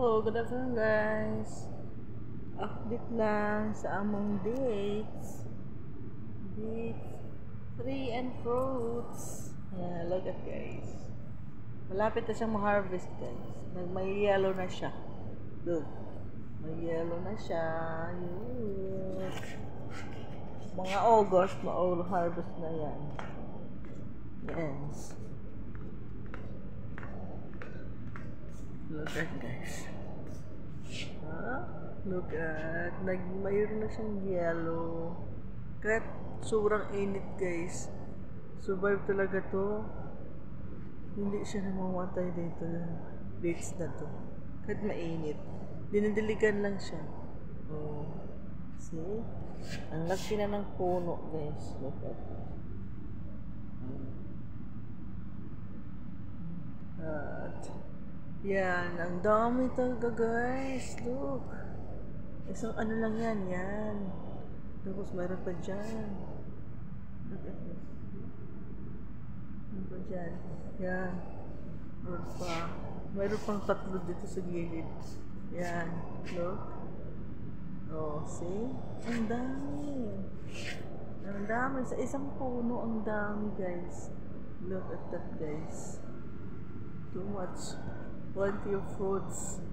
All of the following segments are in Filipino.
Hello, good afternoon guys. Update lang sa among dates. Dates, tree and fruits. Look at guys. Malapit na siyang ma-harvest guys. May yellow na siya. Look. May yellow na siya. Look. Mga August, ma-harvest na yan. Yes. Look at guys. Look at, mayroon na siyang yellow. Kahit sobrang init guys, survive talaga to. Hindi siya namamatay dito. Dates na to. Kahit mainit. Dinidiligan lang siya. Oh. See? Ang laki na ng puno guys. Look at it. At yan, ang dami talaga guys. Look. Isang ano lang yan. Tapos mayroon pa dyan. Look at this. Mayroon pa dyan. Yan. Mayroon pang tatlo dito sa gilid. Yan. Look. Oh, see? Ang dami. Ang dami. Sa isang puno, ang dami guys. Look at that guys. Too much. Plenty of fruits.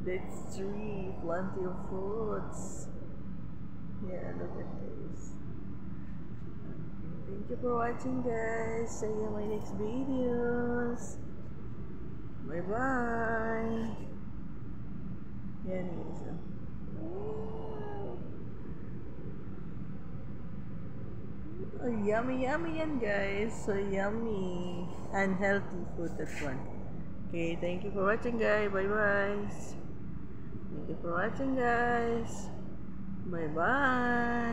Dates tree, plenty of fruits. Yeah, look at this. Thank you for watching guys. See you in my next videos. Bye bye. Yan isa. Oh, yummy yan guys. So yummy and healthy food, that one. Okay, thank you for watching guys. Bye bye. Thank you for watching guys. Bye bye.